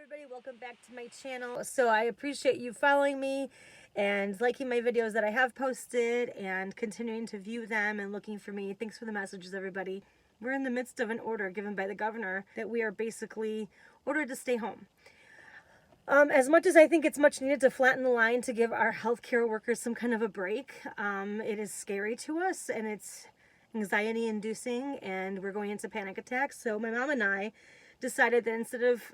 everybody, welcome back to my channel. So I appreciate you following me and liking my videos that I have posted and continuing to view them and looking for me. Thanks for the messages, everybody. We're in the midst of an order given by the governor that we are basically ordered to stay home. As much as I think it's much needed to flatten the line to give our healthcare workers some kind of a break, it is scary to us and it's anxiety inducing and we're going into panic attacks. So my mom and I decided that instead of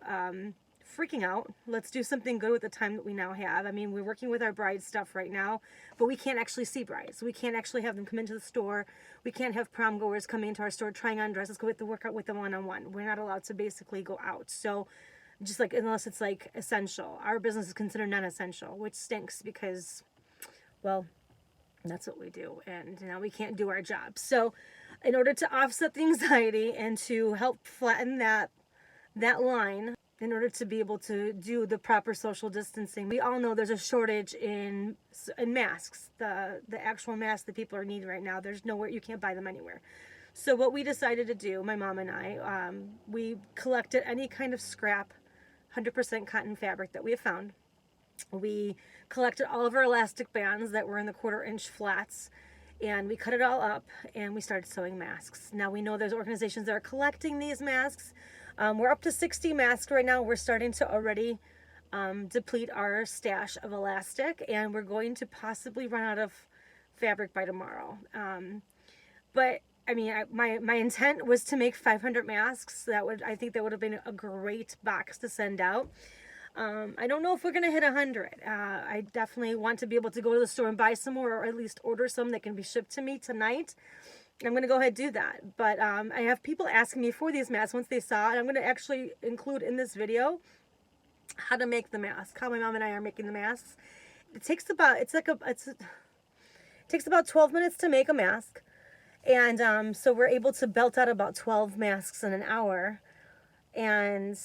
freaking out, let's do something good with the time that we now have. I mean, we're working with our bride stuff right now, but we can't actually see brides. We can't actually have them come into the store. We can't have prom goers coming into our store trying on dresses, go to work out with them one-on-one. We're not allowed to basically go out. So just like, unless it's like essential. Our business is considered non-essential, which stinks because, well, that's what we do. And now we can't do our job. So in order to offset the anxiety and to help flatten that line, in order to be able to do the proper social distancing, we all know there's a shortage in masks, the actual masks that people are needing right now. There's nowhere, you can't buy them anywhere. So what we decided to do, my mom and I, we collected any kind of scrap 100% cotton fabric that we have found. We collected all of our elastic bands that were in the 1/4-inch flats, and we cut it all up and we started sewing masks. Now we know there's organizations that are collecting these masks. We're up to 60 masks right now. We're starting to already deplete our stash of elastic, and we're going to possibly run out of fabric by tomorrow. But I mean, my intent was to make 500 masks. I think that would have been a great box to send out. I don't know if we're going to hit 100. I definitely want to be able to go to the store and buy some more, or at least order some that can be shipped to me tonight. I'm going to go ahead and do that. But I have people asking me for these masks once they saw it. I'm going to actually include in this video how to make the mask, how my mom and I are making the masks. It takes about, it takes about 12 minutes to make a mask. And so we're able to belt out about 12 masks in an hour. And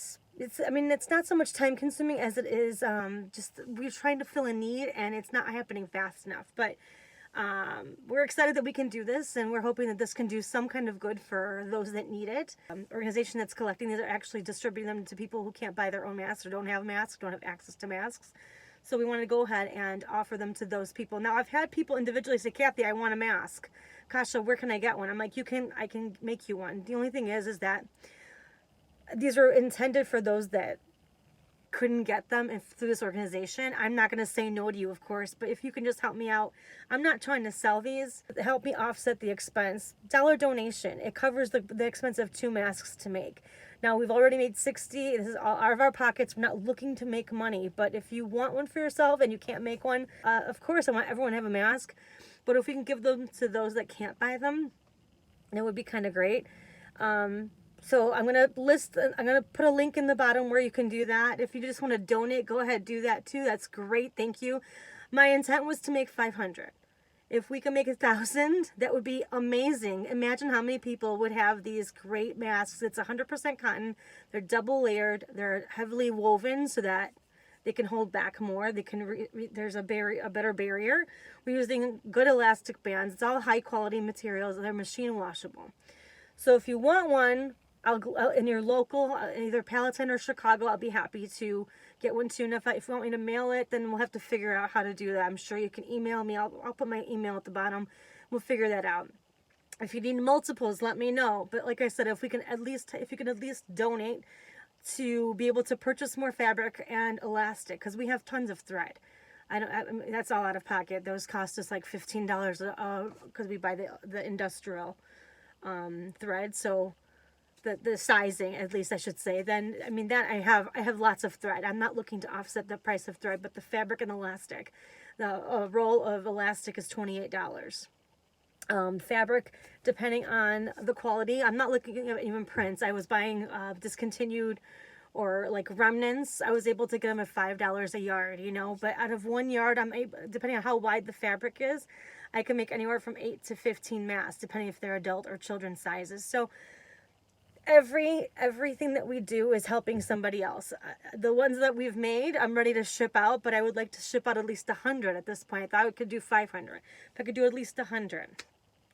I mean, it's not so much time consuming as it is just we're trying to fill a need, and it's not happening fast enough. But we're excited that we can do this, and we're hoping that this can do some kind of good for those that need it. Organization that's collecting these are actually distributing them to people who can't buy their own masks or don't have masks, don't have access to masks. So we want to go ahead and offer them to those people. Now, I've had people individually say, Kathy, I want a mask. Kasha, where can I get one? I'm like, I can make you one. The only thing is that these are intended for those that couldn't get them through this organization. I'm not going to say no to you, of course, but if you can just help me out. I'm not trying to sell these. Help me offset the expense. Dollar donation. It covers the expense of 2 masks to make. Now, we've already made 60. This is all out of our pockets. We're not looking to make money, but if you want one for yourself and you can't make one, of course, I want everyone to have a mask. But if we can give them to those that can't buy them, that would be kind of great. So I'm going to put a link in the bottom where you can do that. If you just want to donate, go ahead, do that too. That's great. Thank you. My intent was to make 500. If we can make 1,000, that would be amazing. Imagine how many people would have these great masks. It's 100% cotton. They're double layered. They're heavily woven so that they can hold back more. They can there's a better barrier. We're using good elastic bands. It's all high quality materials. They're machine washable. So if you want one, in your local, either Palatine or Chicago, I'll be happy to get one too. And if you want me to mail it, then we'll have to figure out how to do that. I'm sure you can email me. I'll put my email at the bottom. We'll figure that out. If you need multiples, let me know. But like I said, if you can at least donate to be able to purchase more fabric and elastic, because we have tons of thread. I mean, that's all out of pocket. Those cost us like $15 because we buy the industrial thread. So the sizing, at least I should say, then I mean that I have lots of thread. I'm not looking to offset the price of thread, but the fabric and elastic, the roll of elastic is $28. Fabric, depending on the quality, I'm not looking at even prints. I was buying discontinued or like remnants. I was able to get them at $5 a yard, you know, but out of 1 yard, I'm able, depending on how wide the fabric is, I can make anywhere from 8 to 15 masks, depending if they're adult or children's sizes. So everything that we do is helping somebody else. The ones that we've made, I'm ready to ship out, but I would like to ship out at least 100 at this point. I thought I could do 500. If I could do at least 100,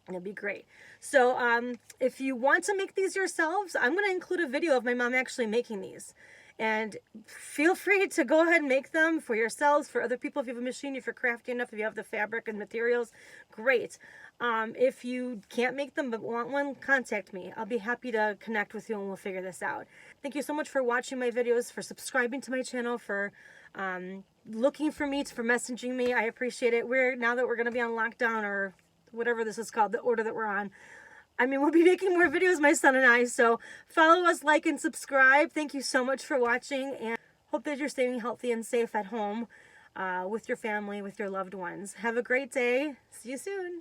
it'd be great. So if you want to make these yourselves, I'm going to include a video of my mom actually making these. And feel free to go ahead and make them for yourselves, for other people. If you have a machine, if you're crafty enough, if you have the fabric and materials, great. If you can't make them but want one, contact me. I'll be happy to connect with you and we'll figure this out. Thank you so much for watching my videos, for subscribing to my channel, for looking for me, for messaging me. I appreciate it. Now that we're going to be on lockdown, or whatever this is called, the order that we're on, I mean, we'll be making more videos, my son and I, so follow us, like, and subscribe. Thank you so much for watching, and hope that you're staying healthy and safe at home with your family, with your loved ones. Have a great day. See you soon.